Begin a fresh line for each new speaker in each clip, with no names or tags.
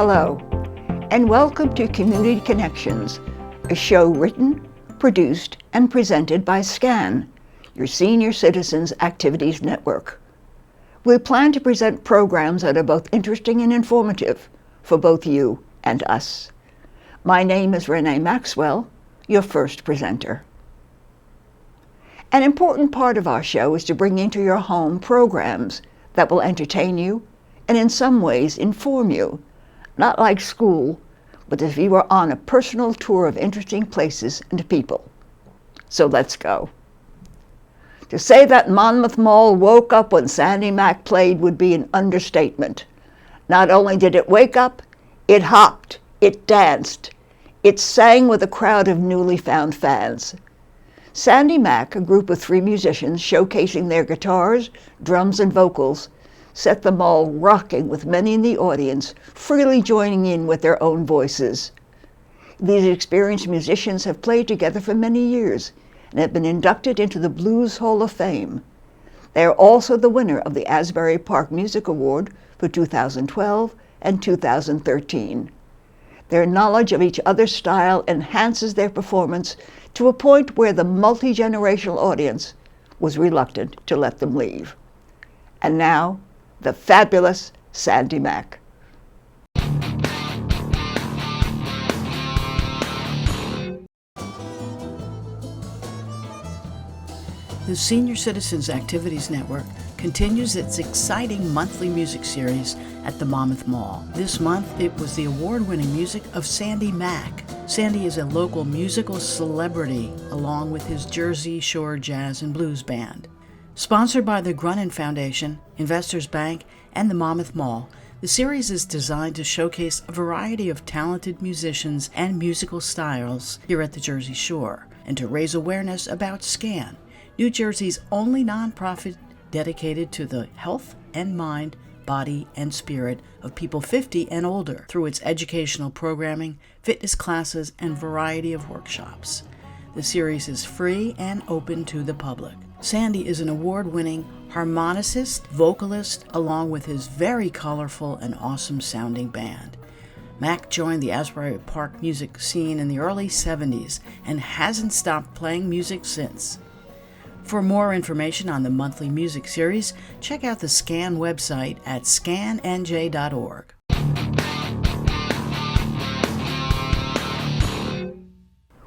Hello, and welcome to Community Connections, a show written, produced, and presented by SCAN, your Senior Citizens Activities Network. We plan to present programs that are both interesting and informative for both you and us. My name is Renee Maxwell, your first presenter. An important part of our show is to bring into your home programs that will entertain you and in some ways inform you, not like school, but as if you were on a personal tour of interesting places and people. So let's go. To say that Monmouth Mall woke up when Sandy Mack played would be an understatement. Not only did it wake up, it hopped, it danced, it sang with a crowd of newly found fans. Sandy Mack, a group of 3 musicians showcasing their guitars, drums, and vocals, set the mall rocking with many in the audience freely joining in with their own voices. These experienced musicians have played together for many years and have been inducted into the Blues Hall of Fame. They are also the winner of the Asbury Park Music Award for 2012 and 2013. Their knowledge of each other's style enhances their performance to a point where the multi-generational audience was reluctant to let them leave. And now, the fabulous Sandy Mack.
The Senior Citizens Activities Network continues its exciting monthly music series at the Monmouth Mall. This month, it was the award-winning music of Sandy Mack. Sandy is a local musical celebrity, along with his Jersey Shore Jazz and Blues Band. Sponsored by the Grunin Foundation, Investors Bank, and the Monmouth Mall, the series is designed to showcase a variety of talented musicians and musical styles here at the Jersey Shore, and to raise awareness about SCAN, New Jersey's only nonprofit dedicated to the health and mind, body, and spirit of people 50 and older through its educational programming, fitness classes, and variety of workshops. The series is free and open to the public. Sandy is an award-winning harmonicist, vocalist, along with his very colorful and awesome-sounding band. Mack joined the Asbury Park music scene in the early 70s and hasn't stopped playing music since. For more information on the monthly music series, check out the SCAN website at scannj.org.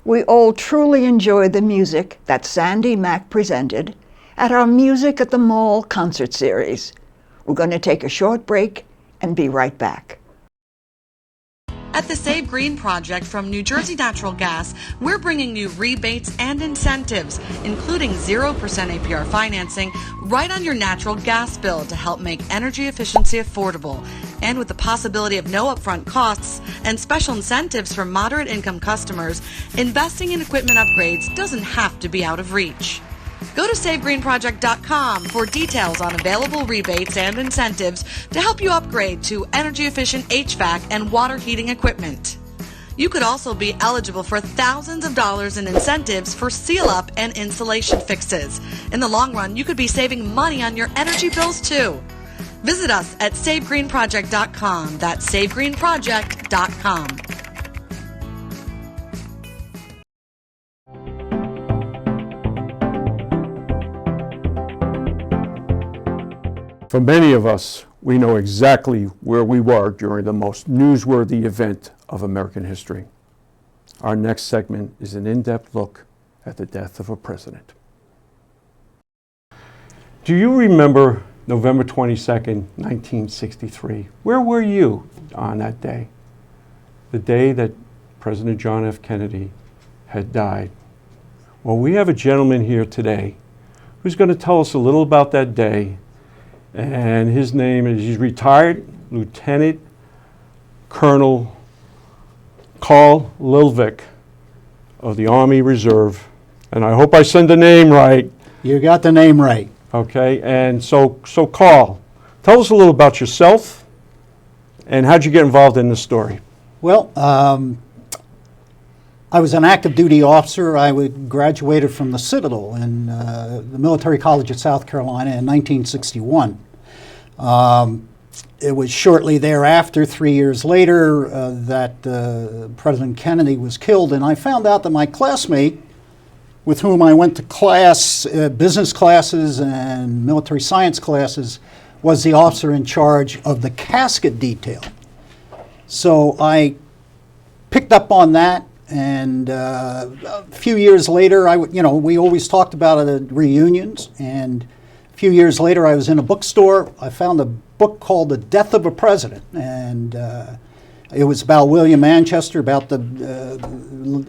We all truly enjoyed the music that Sandy Mack presented at our Music at the Mall concert series. We're going to take a short break and be right back.
At the Save Green Project from New Jersey Natural Gas, we're bringing you rebates and incentives, including 0% APR financing, right on your natural gas bill to help make energy efficiency affordable. And with the possibility of no upfront costs and special incentives for moderate income customers, investing in equipment upgrades doesn't have to be out of reach. Go to SaveGreenProject.com for details on available rebates and incentives to help you upgrade to energy-efficient HVAC and water heating equipment. You could also be eligible for thousands of dollars in incentives for seal-up and insulation fixes. In the long run, you could be saving money on your energy bills too. Visit us at SaveGreenProject.com. That's SaveGreenProject.com.
For many of us, we know exactly where we were during the most newsworthy event of American history. Our next segment is an in-depth look at the death of a president. Do you remember November 22nd, 1963? Where were you on that day? The day that President John F. Kennedy had died. Well, we have a gentleman here today who's going to tell us a little about that day. And his name is, he's retired Lieutenant Colonel Carl Lilvik of the Army Reserve. And I hope I said the name right.
You got the name right.
Okay, and so Carl, tell us a little about yourself and how'd you get involved in this story?
Well, I was an active duty officer. I graduated from the Citadel in the Military College of South Carolina in 1961. It was shortly thereafter, 3 years later, that President Kennedy was killed, and I found out that my classmate, with whom I went to class, business classes and military science classes, was the officer in charge of the casket detail. So I picked up on that, and a few years later, we always talked about it at reunions, and a few years later I was in a bookstore. I found a book called The Death of a President, and it was about William Manchester, about the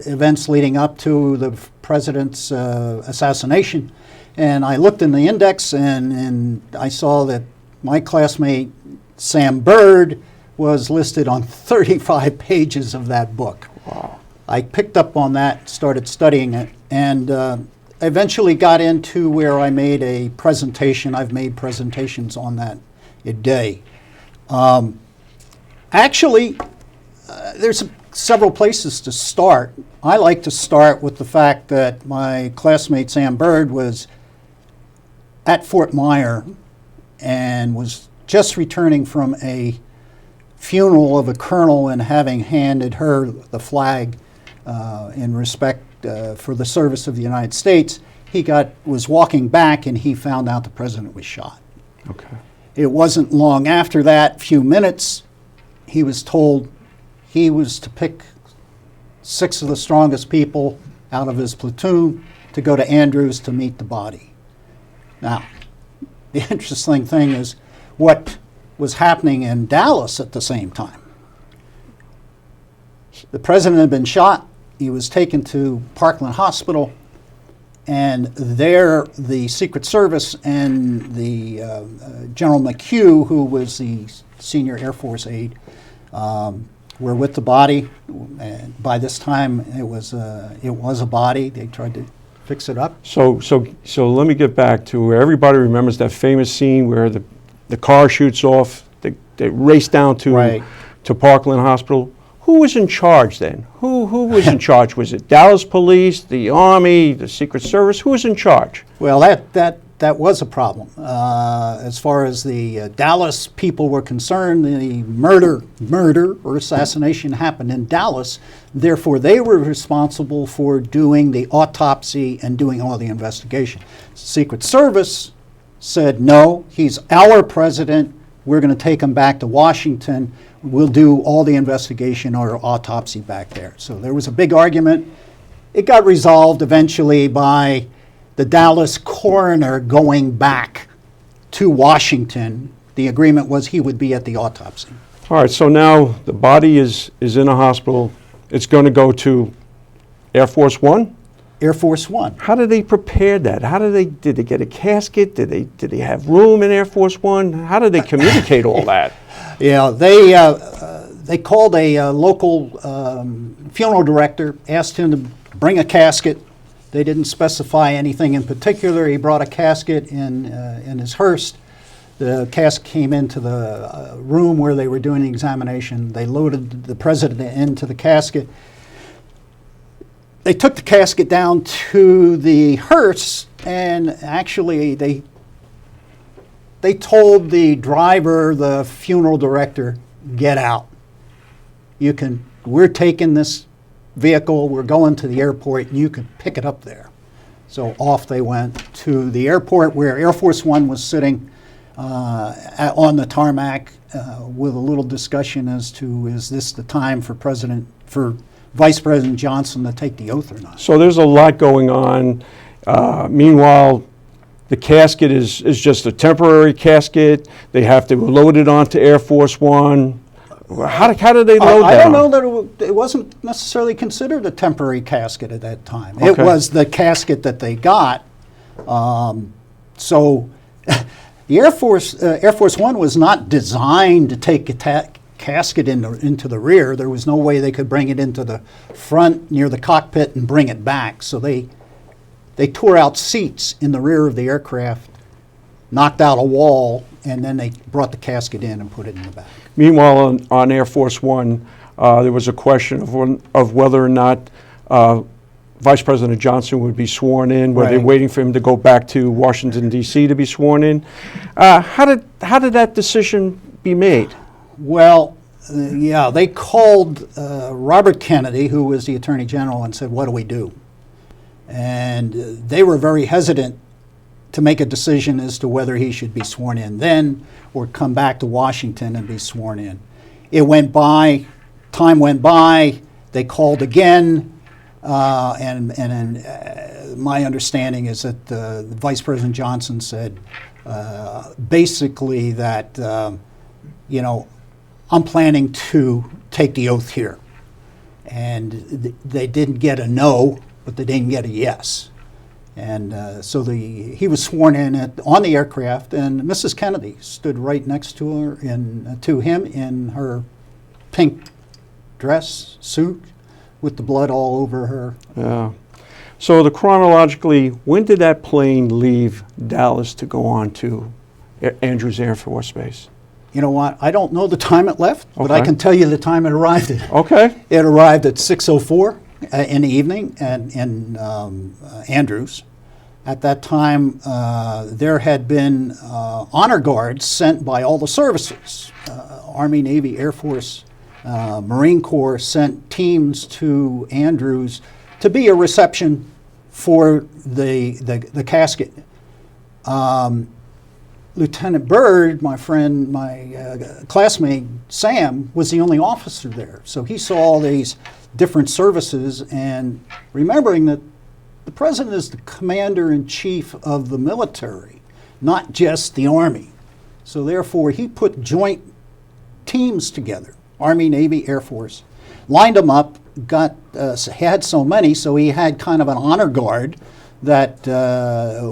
events leading up to the president's assassination. And I looked in the index, and I saw that my classmate Sam Bird was listed on 35 pages of that book.
Wow.
I picked up on that, started studying it, and eventually got into where I made a presentation. I've made presentations on that a day. Actually, there's several places to start. I like to start with the fact that my classmate Sam Bird was at Fort Myer and was just returning from a funeral of a colonel and having handed her the flag in respect for the service of the United States. He was walking back and he found out the president was shot.
Okay.
It wasn't long after that, few minutes, he was told he was to pick 6 of the strongest people out of his platoon to go to Andrews to meet the body. Now, the interesting thing is what was happening in Dallas at the same time. The president had been shot. He was taken to Parkland Hospital, and there the Secret Service and the General McHugh, who was the senior Air Force aide, were with the body. And by this time, it was a body. They tried to fix it up.
So let me get back to where everybody remembers that famous scene where the car shoots off. They race down to Parkland Hospital. Who was in charge then? Who was in charge? Was it Dallas Police, the Army, the Secret Service? Who was in charge?
Well, that was a problem. As far as the Dallas people were concerned, the murder or assassination happened in Dallas. Therefore, they were responsible for doing the autopsy and doing all the investigation. Secret Service said, no, he's our president. We're going to take him back to Washington. We'll do all the investigation or autopsy back there. So there was a big argument. It got resolved eventually by the Dallas coroner going back to Washington. The agreement was he would be at the autopsy.
All right, so now the body is in a hospital. It's going to go to Air Force One?
Air Force One.
How did they prepare that? Did they get a casket? Did they have room in Air Force One? How did they communicate all that?
Yeah, they called a local funeral director, asked him to bring a casket. They didn't specify anything in particular. He brought a casket in his hearse. The casket came into the room where they were doing the examination. They loaded the president into the casket. They took the casket down to the hearse, and actually they told the driver, the funeral director, get out. We're taking this vehicle, we're going to the airport, and you can pick it up there. So off they went to the airport where Air Force One was sitting on the tarmac with a little discussion as to, is this the time for Vice President Johnson to take the oath or not?
So there's a lot going on. Meanwhile, the casket is just a temporary casket. They have to load it onto Air Force One. How did they load that
I don't
on?
know that it wasn't necessarily considered a temporary casket at that time.
Okay.
It was the casket that they got. So the Air Force One was not designed to take a casket into the rear. There was no way they could bring it into the front near the cockpit and bring it back. So they tore out seats in the rear of the aircraft, knocked out a wall, and then they brought the casket in and put it in the back.
Meanwhile, on Air Force One, there was a question of whether or not Vice President Johnson would be sworn in. Were they waiting for him to go back to Washington, D.C. to be sworn in? How did that decision be made?
Well, yeah, they called Robert Kennedy, who was the Attorney General, and said, what do we do? And they were very hesitant to make a decision as to whether he should be sworn in then or come back to Washington and be sworn in. It went by, time went by, they called again, and my understanding is that Vice President Johnson said basically that, I'm planning to take the oath here. And they didn't get a no, but they didn't get a yes. And so he was sworn in on the aircraft, and Mrs. Kennedy stood right next to him in her pink dress, suit, with the blood all over her.
Yeah. So chronologically, when did that plane leave Dallas to go on to Andrews Air Force Base?
You know what? I don't know the time it left, but I
Okay.
can tell you the time it arrived at.
Okay.
It arrived at 6:04 in the evening in Andrews. At that time, there had been honor guards sent by all the services. Army, Navy, Air Force, Marine Corps sent teams to Andrews to be a reception for the casket. Lieutenant Byrd, my friend, my classmate, Sam, was the only officer there. So he saw all these different services, and remembering that the president is the commander-in-chief of the military, not just the Army. So therefore, he put joint teams together, Army, Navy, Air Force, lined them up, had so many, so he had kind of an honor guard that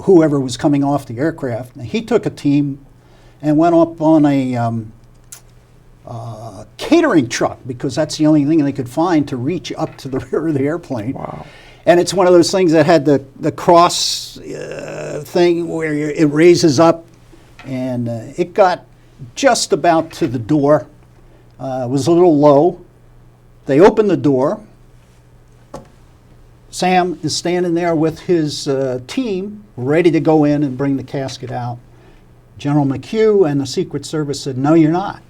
whoever was coming off the aircraft. He took a team and went up on a catering truck, because that's the only thing they could find to reach up to the rear of the airplane.
Wow.
And it's one of those things that had the cross thing where it raises up, and it got just about to the door. It was a little low. They opened the door. Sam is standing there with his team, ready to go in and bring the casket out. General McHugh and the Secret Service said, "No, you're not.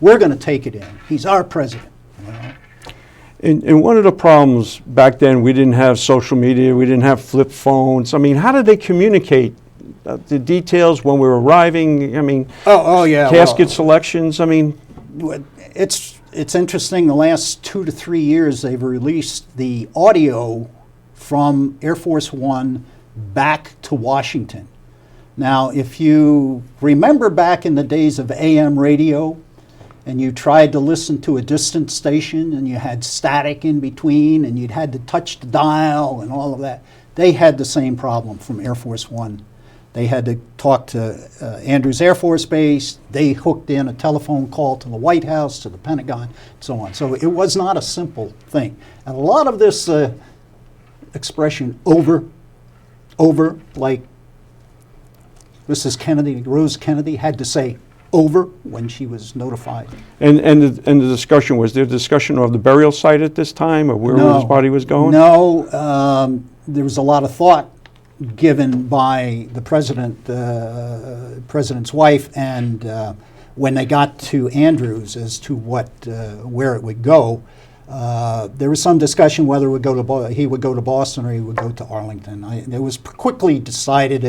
We're going to take it in. He's our president."
And one of the problems back then, we didn't have social media, we didn't have flip phones. I mean, how did they communicate the details when we were arriving? I mean,
Yeah.
casket selections. I mean,
It's interesting. The last 2 to 3 years, they've released the audio from Air Force One back to Washington. Now, if you remember back in the days of AM radio, and you tried to listen to a distant station, and you had static in between, and you'd had to touch the dial and all of that, they had the same problem from Air Force One. They had to talk to Andrews Air Force Base. They hooked in a telephone call to the White House, to the Pentagon, and so on. So it was not a simple thing. And a lot of this expression, over, like Mrs. Kennedy, Rose Kennedy, had to say over when she was notified.
and the discussion, was there discussion of the burial site at this time, or where his body was going?
No, there was a lot of thought given by the president's wife, and when they got to Andrews as to where it would go, there was some discussion whether he would go to Boston or he would go to Arlington. It was quickly decided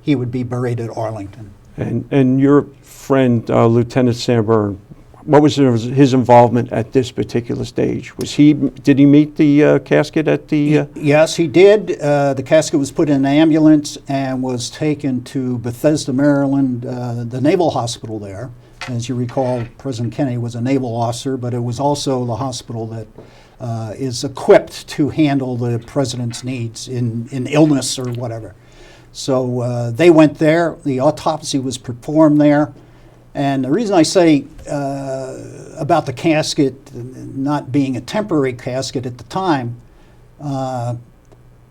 he would be buried at Arlington.
And your friend, Lieutenant Sanborn, what was his involvement at this particular stage? Did he meet the casket at the?
Yes, he did. The casket was put in an ambulance and was taken to Bethesda, Maryland, the Naval Hospital there. As you recall, President Kennedy was a naval officer, but it was also the hospital that is equipped to handle the president's needs in illness or whatever. So they went there. The autopsy was performed there. And the reason I say about the casket not being a temporary casket at the time,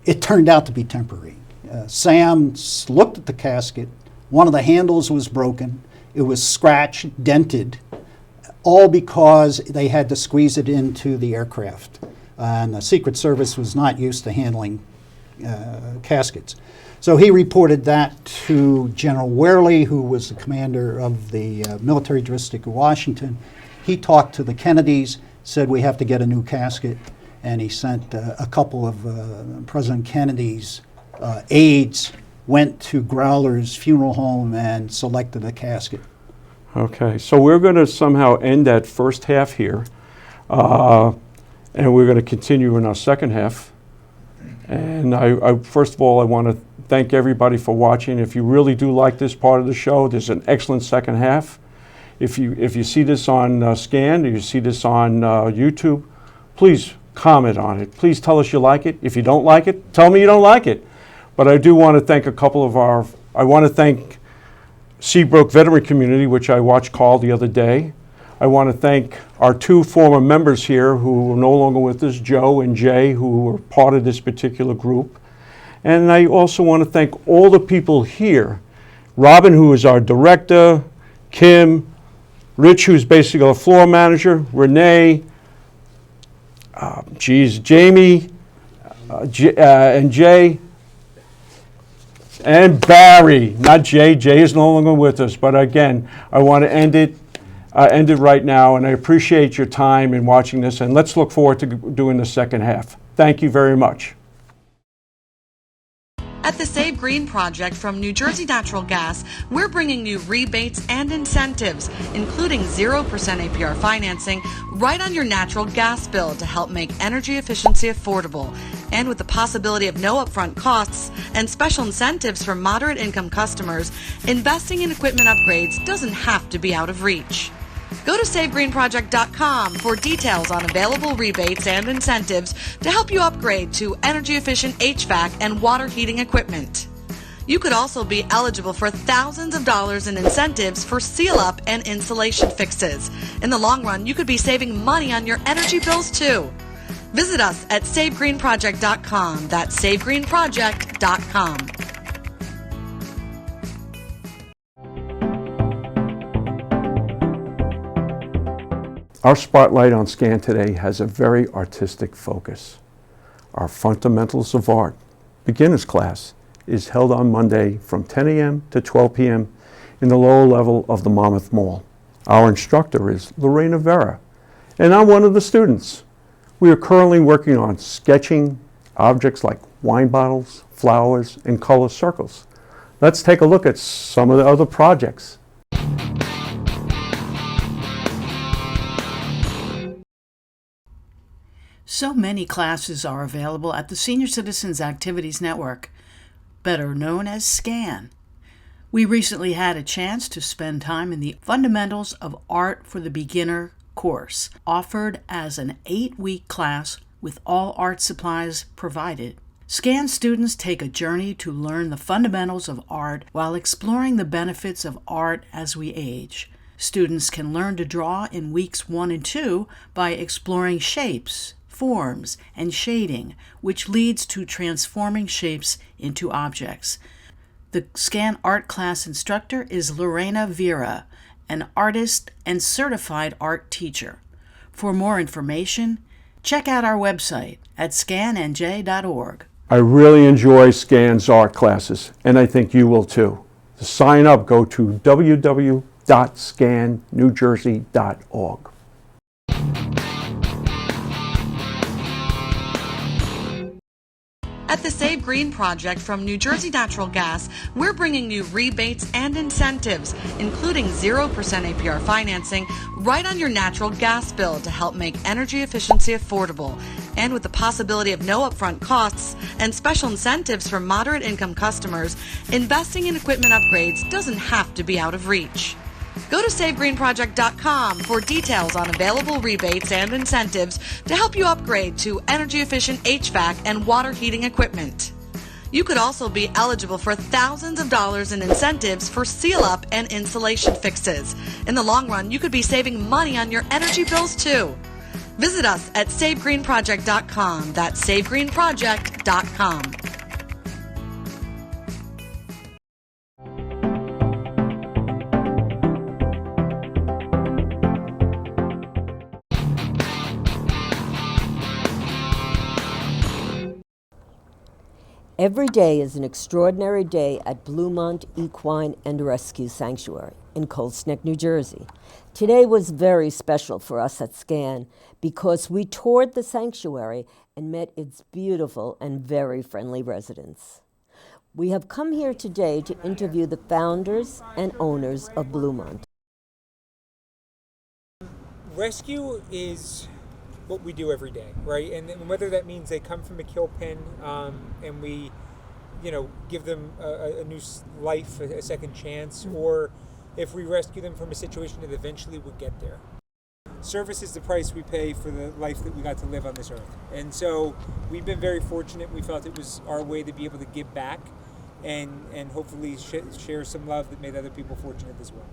it turned out to be temporary. Sam looked at the casket. One of the handles was broken. It was scratched, dented, all because they had to squeeze it into the aircraft. And the Secret Service was not used to handling caskets. So he reported that to General Wehrle, who was the commander of the military district of Washington. He talked to the Kennedys, said we have to get a new casket, and he sent a couple of President Kennedy's aides, went to Growler's funeral home and selected a casket.
Okay, so we're going to somehow end that first half here, and we're going to continue in our second half. And I first of all, I want to thank everybody for watching. If you really do like this part of the show, there's an excellent second half. If you see this on Scan, or you see this on YouTube, please comment on it. Please tell us you like it. If you don't like it, tell me you don't like it. But I do want to thank I want to thank Seabrook Veterinary Community, which I watched Carl the other day. I want to thank our two former members here who are no longer with us, Joe and Jay, who were part of this particular group. And I also want to thank all the people here. Robin, who is our director, Kim, Rich, who's basically our floor manager, Renee, Jamie, and Jay, and Barry, not Jay. Jay is no longer with us. But again, I want to end it right now, and I appreciate your time in watching this, and let's look forward to doing the second half. Thank you very much.
At the Save Green Project from New Jersey Natural Gas, we're bringing you rebates and incentives, including 0% APR financing, right on your natural gas bill to help make energy efficiency affordable. And with the possibility of no upfront costs and special incentives for moderate income customers, investing in equipment upgrades doesn't have to be out of reach. Go to SaveGreenProject.com for details on available rebates and incentives to help you upgrade to energy-efficient HVAC and water heating equipment. You could also be eligible for thousands of dollars in incentives for seal-up and insulation fixes. In the long run, you could be saving money on your energy bills too. Visit us at SaveGreenProject.com. That's SaveGreenProject.com.
Our spotlight on Scan today has a very artistic focus. Our Fundamentals of Art beginners class is held on Monday from 10 a.m. to 12 p.m. in the lower level of the Monmouth Mall. Our instructor is Lorena Vera, and I'm one of the students. We are currently working on sketching objects like wine bottles, flowers, and color circles. Let's take a look at some of the other projects.
So many classes are available at the Senior Citizens Activities Network, better known as SCAN. We recently had a chance to spend time in the Fundamentals of Art for the Beginner course, offered as an 8-week class with all art supplies provided. SCAN students take a journey to learn the fundamentals of art while exploring the benefits of art as we age. Students can learn to draw in weeks 1 and 2 by exploring shapes, forms, and shading, which leads to transforming shapes into objects. The SCAN art class instructor is Lorena Vera, an artist and certified art teacher. For more information, check out our website at scannj.org.
I really enjoy Scan's art classes, and I think you will too. To sign up, go to www.scannewjersey.org.
At the Save Green Project from New Jersey Natural Gas, we're bringing you rebates and incentives, including 0% APR financing, right on your natural gas bill to help make energy efficiency affordable. And with the possibility of no upfront costs and special incentives for moderate income customers, investing in equipment upgrades doesn't have to be out of reach. Go to SaveGreenProject.com for details on available rebates and incentives to help you upgrade to energy-efficient HVAC and water heating equipment. You could also be eligible for thousands of dollars in incentives for seal-up and insulation fixes. In the long run, you could be saving money on your energy bills too. Visit us at SaveGreenProject.com. That's SaveGreenProject.com.
Every day is an extraordinary day at Bluemont Equine and Rescue Sanctuary in Colts Neck, New Jersey. Today was very special for us at SCAN because we toured the sanctuary and met its beautiful and very friendly residents. We have come here today to interview the founders and owners of Bluemont.
Rescue is what we do every day, right? And whether that means they come from a kill pen and we, give them a new life, a second chance, or if we rescue them from a situation that eventually would get there. Service is the price we pay for the life that we got to live on this earth. And so we've been very fortunate. We felt it was our way to be able to give back and hopefully share some love that made other people fortunate as well.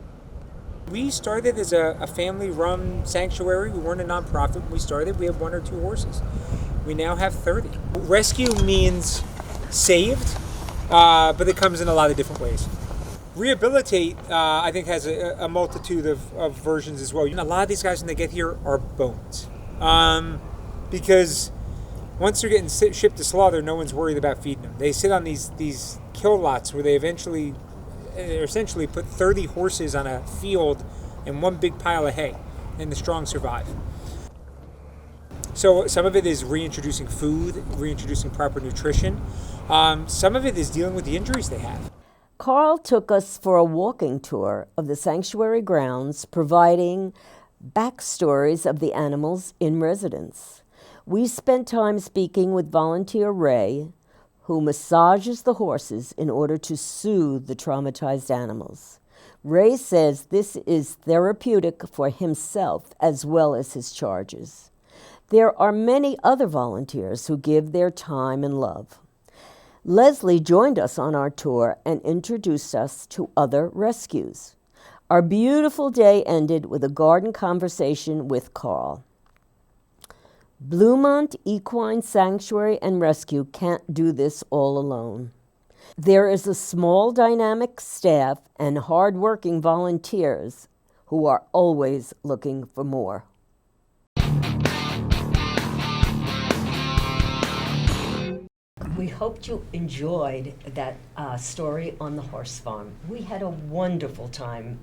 We started as a family-run sanctuary. We weren't a nonprofit when we started. We had 1 or 2 horses. We now have 30. Rescue means saved, but it comes in a lot of different ways. Rehabilitate, I think, has a multitude of versions as well. A lot of these guys, when they get here, are bones. Because once they're getting shipped to slaughter, no one's worried about feeding them. They sit on these kill lots where they essentially put 30 horses on a field and one big pile of hay, and the strong survive. So some of it is reintroducing food, reintroducing proper nutrition. Some of it is dealing with the injuries they have.
Carl took us for a walking tour of the sanctuary grounds, providing backstories of the animals in residence. We spent time speaking with volunteer Ray, who massages the horses in order to soothe the traumatized animals. Ray says this is therapeutic for himself as well as his charges. There are many other volunteers who give their time and love. Leslie joined us on our tour and introduced us to other rescues. Our beautiful day ended with a garden conversation with Carl. Bluemont Equine Sanctuary and Rescue can't do this all alone. There is a small dynamic staff and hard-working volunteers who are always looking for more. We hoped you enjoyed that story on the horse farm. We had a wonderful time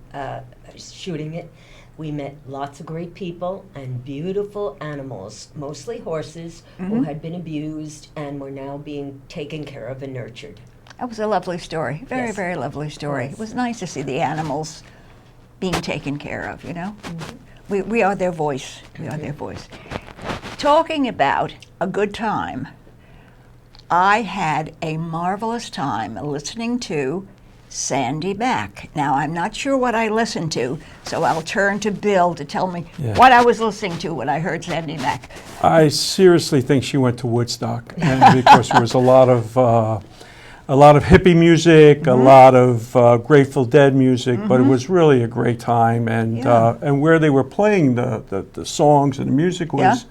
shooting it. We met lots of great people and beautiful animals, mostly horses who had been abused and were now being taken care of and nurtured.
That was a lovely story. Very,
Yes.
very lovely story.
Yes.
It was nice to see the animals being taken care of, We are their voice. We are their voice. Talking about a good time, I had a marvelous time listening to Sandy Mack. Now, I'm not sure what I listened to, so I'll turn to Bill to tell me what I was listening to when I heard Sandy Mack.
I seriously think she went to Woodstock, and because there was a lot of hippie music, a lot of Grateful Dead music, but it was really a great time. And where they were playing the songs and the music was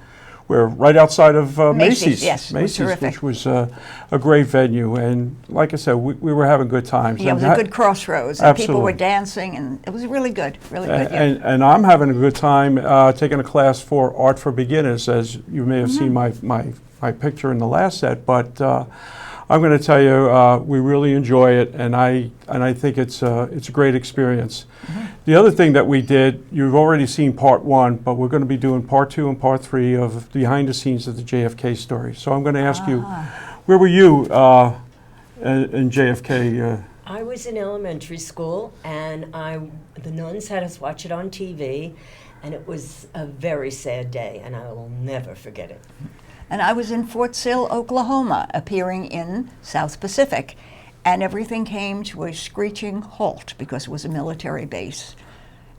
we're right outside of Macy's.
Yes,
Macy's,
terrific.
which was a great venue. And like I said, we were having good times.
Yeah, it was a good crossroads, and people were
Absolutely.
dancing, and it was really good, really good. Yeah.
And I'm having a good time taking a class for Art for Beginners, as you may have seen my picture in the last set. But I'm going to tell you, we really enjoy it, and I think it's a great experience. The other thing that we did, you've already seen part 1, but we're going to be doing part 2 and part 3 of behind the scenes of the JFK story. So I'm going to ask you, where were you in JFK?
I was in elementary school, and the nuns had us watch it on TV, and it was a very sad day, and I will never forget it.
And I was in Fort Sill, Oklahoma, appearing in South Pacific, and everything came to a screeching halt because it was a military base.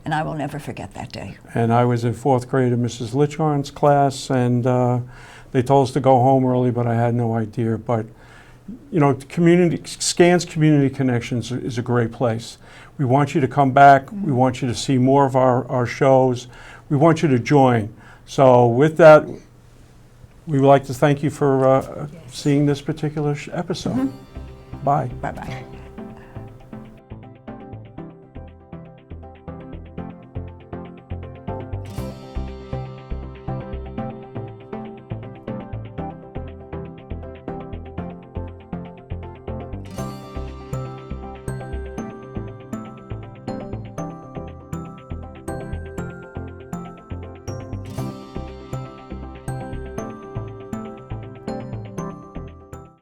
And I will never forget that day. And
I was in 4th grade in Mrs. Lichorn's class, and they told us to go home early, but I had no idea. But, SCAN's Community Connections is a great place. We want you to come back. We want you to see more of our shows. We want you to join. So with that, we would like to thank you for seeing this particular episode. Bye.
Bye-bye.